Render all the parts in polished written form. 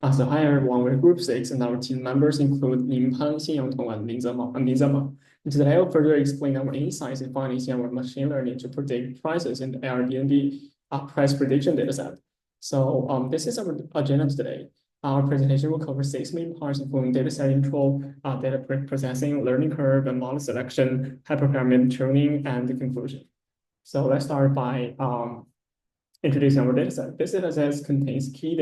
So hi everyone, we're group 6 and our team members include Ning, Xinyang, Tong, and Linze. And today I'll further explain our insights and findings in our machine learning to predict prices in the Airbnb price prediction dataset. So this is our agenda today. Our presentation will cover 6 main parts, including dataset intro, data processing, learning curve, and model selection, hyperparameter tuning, and the conclusion. So let's start by introducing our dataset. This dataset contains key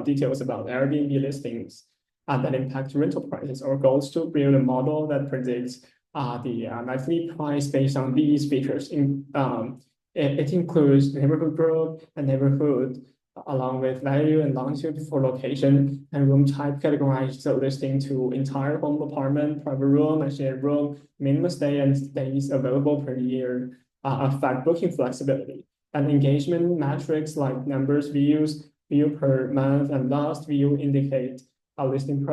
details about Airbnb listings that impact rental prices. Our goal is to build a model that predicts the monthly price based on these features. It includes neighborhood group and neighborhood, along with value and longitude for location and room type, categorized the listing to entire home, apartment, private room, and shared room, minimum stay, and days available per year affect booking flexibility. And engagement metrics like numbers views, view per month, and last view indicate a listing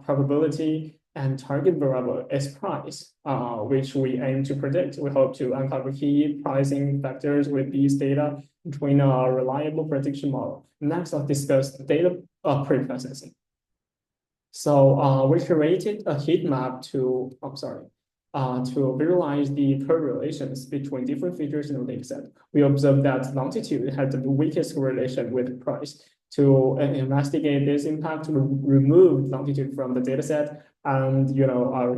probability, and target variable is price, which we aim to predict. We hope to uncover key pricing factors with these data and train a reliable prediction model. Next, I'll discuss data pre-processing. So we created a heat map to visualize the correlations between different features in the dataset. We observed that longitude had the weakest correlation with price. To investigate this impact, we removed longitude from the dataset and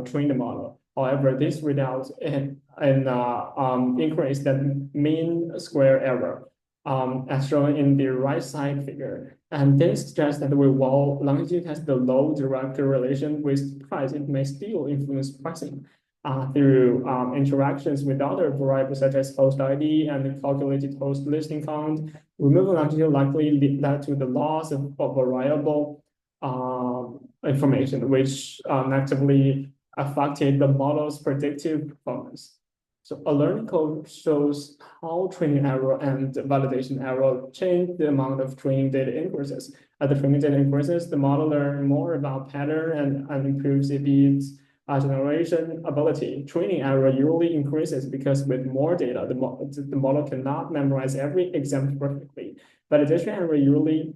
train the model. However, this results in increase the mean square error, as shown in the right side figure. And this suggests that while longitude has the low direct correlation with price, it may still influence pricing through interactions with other variables such as host ID and the calculated host listing count. Removal longitude likely led to the loss of variable information, which negatively affected the model's predictive performance. So a learning curve shows how training error and validation error change the amount of training data increases. As the training data increases, the model learns more about pattern and improves its generation ability. Training error usually increases because with more data, the model cannot memorize every example perfectly. Validation error usually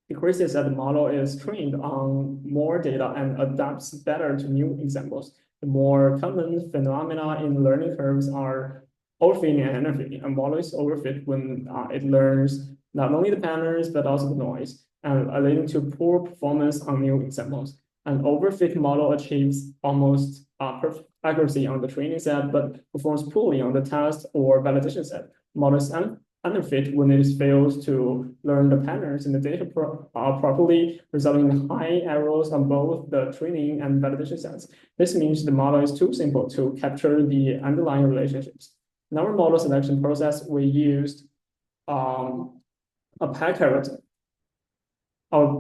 decreases as the model is trained on more data and adapts better to new examples. The more common phenomena in learning curves are overfitting and underfitting. A model is overfit when it learns not only the patterns, but also the noise, and leading to poor performance on new examples. An overfit model achieves almost perfect accuracy on the training set, but performs poorly on the test or validation set. Models underfit when it fails to learn the patterns in the data properly, resulting in high errors on both the training and validation sets. This means the model is too simple to capture the underlying relationships. In our model selection process, we used a pair character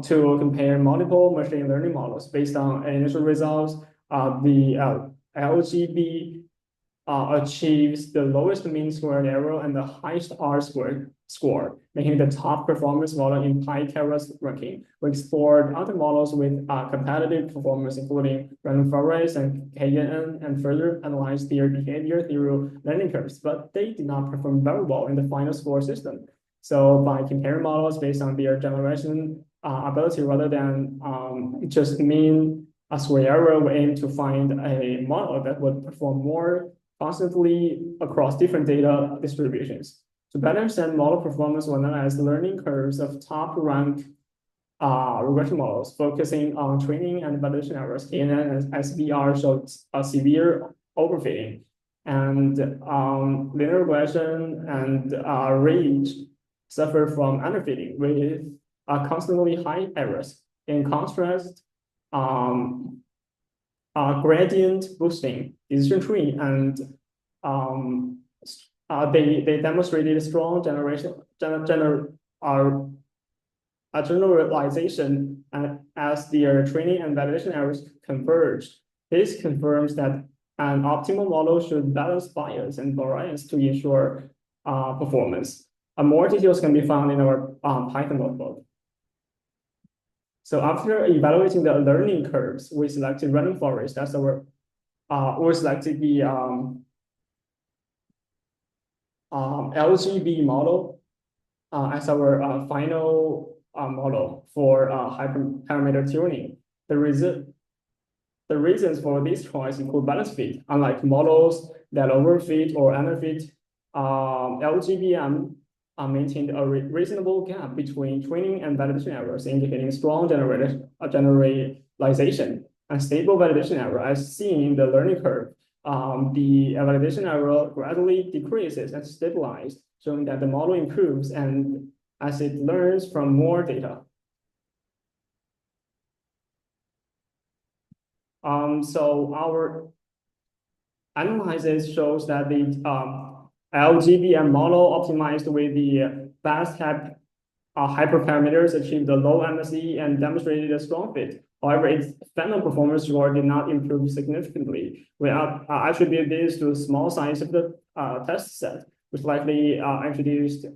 to compare multiple machine learning models. Based on initial results, the LGB achieves the lowest mean squared error and the highest R-squared score, making the top performance model in PyCaret's ranking. We explored other models with competitive performance, including random forest and KNN, and further analyzed their behavior through learning curves, but they did not perform very well in the final score system. So by comparing models based on their generation ability rather than just mean square error, we aim to find a model that would perform more constantly across different data distributions. To better understand model performance, we analyze learning curves of top rank regression models, focusing on training and validation errors. KNN and SVR showed a severe overfitting, and linear regression and range suffer from underfitting with constantly high errors. In contrast, gradient boosting, decision tree, and they demonstrated strong generalization as their training and validation errors converged. This confirms that an optimal model should balance bias and variance to ensure performance. More details can be found in our Python notebook. So after evaluating the learning curves, we selected random forest as our, we selected the LGB model as our final model for hyperparameter tuning. The reasons for this choice include balance fit. Unlike models that overfit or underfit, LGBM maintained a reasonable gap between training and validation errors, indicating strong generalization and stable validation error. As seen in the learning curve, the validation error gradually decreases and stabilizes, showing that the model improves and as it learns from more data. So our analysis shows that the LGBM model optimized with the fast hyperparameters achieved a low MSE and demonstrated a strong fit. However, its final performance score did not improve significantly. We attribute this to the small size of the test set, which likely introduced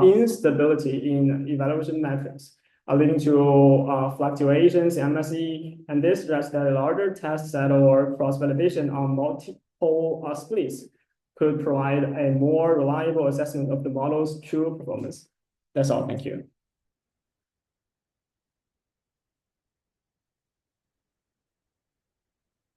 instability in evaluation metrics, leading to fluctuations in MSE, and this suggests that a larger test set or cross-validation on multiple splits could provide a more reliable assessment of the model's true performance. That's all. Thank you.